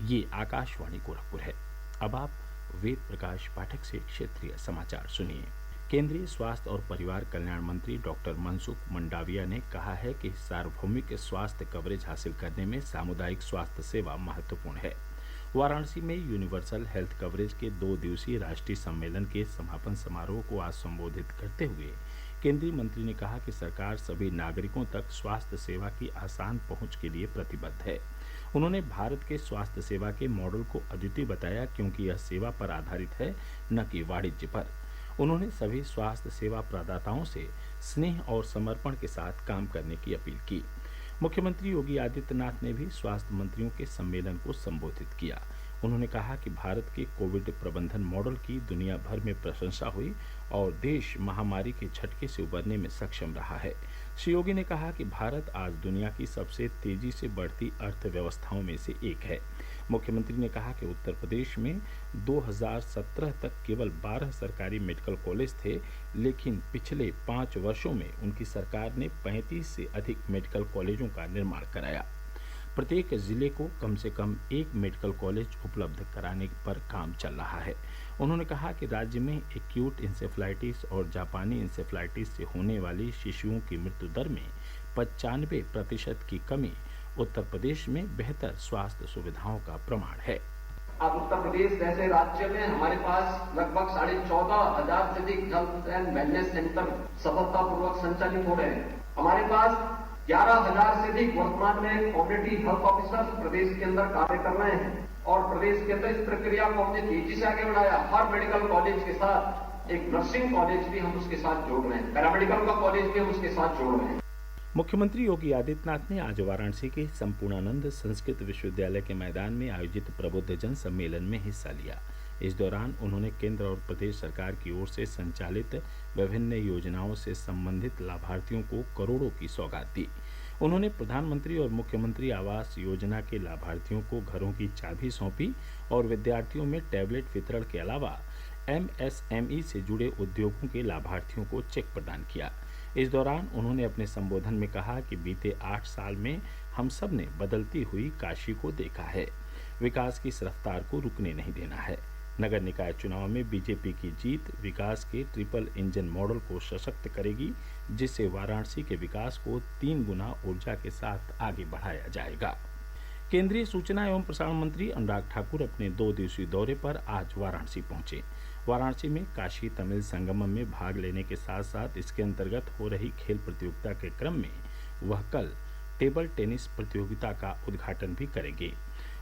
ये आकाशवाणी गोरखपुर है। अब आप वेद प्रकाश पाठक से क्षेत्रीय समाचार सुनिए। केंद्रीय स्वास्थ्य और परिवार कल्याण मंत्री डॉक्टर मनसुख मंडाविया ने कहा है कि सार्वभौमिक स्वास्थ्य कवरेज हासिल करने में सामुदायिक स्वास्थ्य सेवा महत्वपूर्ण है। वाराणसी में यूनिवर्सल हेल्थ कवरेज के 2 दिवसीय राष्ट्रीय सम्मेलन के समापन समारोह को आज संबोधित करते हुए केंद्रीय मंत्री ने कहा कि सरकार सभी नागरिकों तक स्वास्थ्य सेवा की आसान पहुंच के लिए प्रतिबद्ध है। उन्होंने भारत के स्वास्थ्य सेवा के मॉडल को अद्वितीय बताया, क्योंकि यह सेवा पर आधारित है, न कि वाणिज्य पर। उन्होंने सभी स्वास्थ्य सेवा प्रदाताओं से स्नेह और समर्पण के साथ काम करने की अपील की। मुख्यमंत्री योगी आदित्यनाथ ने भी स्वास्थ्य मंत्रियों के सम्मेलन को संबोधित किया। उन्होंने कहा कि भारत के कोविड प्रबंधन मॉडल की दुनिया भर में प्रशंसा हुई और देश महामारी के झटके से उबरने में सक्षम रहा है। श्री योगी ने कहा कि भारत आज दुनिया की सबसे तेजी से बढ़ती अर्थव्यवस्थाओं में से एक है। मुख्यमंत्री ने कहा कि उत्तर प्रदेश में 2017 तक केवल 12 सरकारी मेडिकल कॉलेज थे, लेकिन पिछले 5 वर्षों में उनकी सरकार ने 35 से अधिक मेडिकल कॉलेजों का निर्माण कराया। प्रत्येक जिले को कम से कम एक मेडिकल कॉलेज उपलब्ध कराने पर काम चल रहा है। उन्होंने कहा कि राज्य में एक्यूट इंसेफ्लाइटिस और जापानी इंसेफ्लाइटिस से होने वाली शिशुओं की मृत्यु दर में 95% की कमी उत्तर प्रदेश में बेहतर स्वास्थ्य सुविधाओं का प्रमाण है। अब उत्तर प्रदेश जैसे राज्य में हमारे पास लगभग 14,500 से अधिक हेल्थ एंड वेलनेस सेंटर सफलतापूर्वक संचालित हो रहे हैं। हमारे पास 11,000 से अधिक वर्तमान में कम्युनिटी हेल्थ ऑफिसर्स प्रदेश के अंदर कार्य कर रहे हैं और प्रदेश के अंदर इस प्रक्रिया को हमने तेजी से आगे बढ़ाया। हर मेडिकल कॉलेज के साथ एक नर्सिंग कॉलेज भी हम उसके साथ जोड़ रहे हैं, पैरामेडिकल का कॉलेज भी हम उसके साथ जोड़ रहे हैं। मुख्यमंत्री योगी आदित्यनाथ ने आज वाराणसी के संपूर्णानंद संस्कृत विश्वविद्यालय के मैदान में आयोजित प्रबुद्धजन सम्मेलन में हिस्सा लिया। इस दौरान उन्होंने केंद्र और प्रदेश सरकार की ओर से संचालित विभिन्न योजनाओं से संबंधित लाभार्थियों को करोड़ों की सौगात दी। उन्होंने प्रधानमंत्री और मुख्यमंत्री आवास योजना के लाभार्थियों को घरों की चाबी सौंपी और विद्यार्थियों में टैबलेट वितरण के अलावा MSME से जुड़े उद्योगों के लाभार्थियों को चेक प्रदान किया। इस दौरान उन्होंने अपने संबोधन में कहा कि बीते 8 साल में हम सब ने बदलती हुई काशी को देखा है। विकास की इस रफ्तार को रुकने नहीं देना है। नगर निकाय चुनाव में बीजेपी की जीत विकास के ट्रिपल इंजन मॉडल को सशक्त करेगी, जिससे वाराणसी के विकास को 3 गुना ऊर्जा के साथ आगे बढ़ाया जाएगा। केंद्रीय सूचना एवं प्रसारण मंत्री अनुराग ठाकुर अपने 2 दिवसीय दौरे पर आज वाराणसी पहुंचे। वाराणसी में काशी तमिल संगमम में भाग लेने के साथ साथ इसके अंतर्गत हो रही खेल प्रतियोगिता के क्रम में वह कल टेबल टेनिस प्रतियोगिता का उद्घाटन भी करेंगे।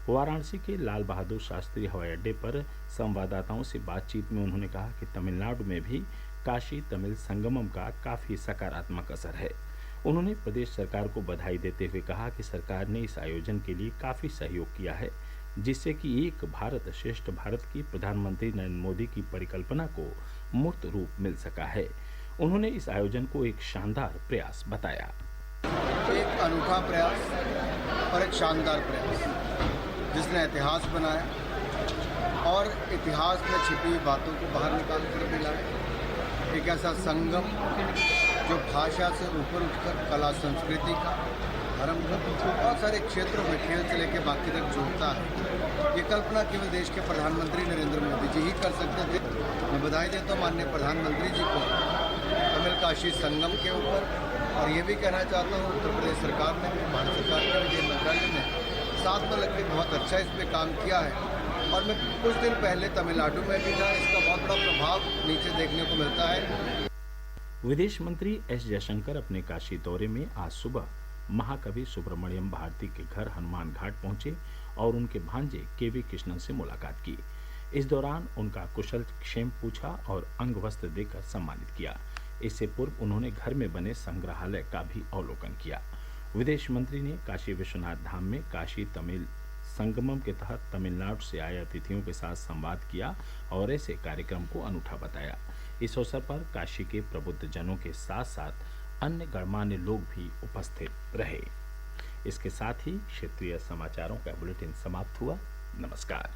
वाराणसी के लाल बहादुर शास्त्री हवाई अड्डे पर संवाददाताओं से बातचीत में उन्होंने कहा कि तमिलनाडु में भी काशी तमिल संगमम का काफी सकारात्मक असर है। उन्होंने प्रदेश सरकार को बधाई देते हुए कहा कि सरकार ने इस आयोजन के लिए काफी सहयोग किया है, जिससे कि एक भारत श्रेष्ठ भारत की प्रधानमंत्री नरेंद्र मोदी की परिकल्पना को मूर्त रूप मिल सका है। उन्होंने इस आयोजन को एक शानदार प्रयास बताया। एक अनूठा प्रयास और एक शानदार प्रयास जिसने इतिहास बनाया और इतिहास में छिपी हुई बातों को बाहर निकाल कर दिलाया। एक ऐसा संगम जो भाषा से ऊपर उठकर कला संस्कृति का, धर्म का, बहुत सारे क्षेत्रों में खेल से लेकर बाकी तक जोड़ता है। ये कल्पना केवल देश के प्रधानमंत्री नरेंद्र मोदी जी ही कर सकते थे। मैं बधाई देता हूँ माननीय प्रधानमंत्री जी को तमिल काशी संगम के ऊपर, और ये भी कहना चाहता हूँ उत्तर प्रदेश सरकार ने, भारत सरकार के विदेश मंत्रालय ने साथ में लगकर बहुत अच्छा इस पर काम किया है। और मैं कुछ दिन पहले तमिलनाडु में भी था, इसका बहुत बड़ा प्रभाव नीचे देखने को मिलता है। विदेश मंत्री एस जयशंकर अपने काशी दौरे में आज सुबह महाकवि सुब्रमण्यम भारती के घर हनुमान घाट पहुंचे और उनके भांजे केवी कृष्णन से मुलाकात की। इस दौरान उनका कुशल क्षेम पूछा और अंग वस्त्र देकर सम्मानित किया। इससे पूर्व उन्होंने घर में बने संग्रहालय का भी अवलोकन किया। विदेश मंत्री ने काशी विश्वनाथ धाम में काशी तमिल संगमम के तहत तमिलनाडु से आए अतिथियों के साथ संवाद किया और ऐसे कार्यक्रम को अनूठा बताया। इस अवसर पर काशी के प्रबुद्ध जनों के साथ साथ अन्य गणमान्य लोग भी उपस्थित रहे। इसके साथ ही क्षेत्रीय समाचारों का बुलेटिन समाप्त हुआ। नमस्कार।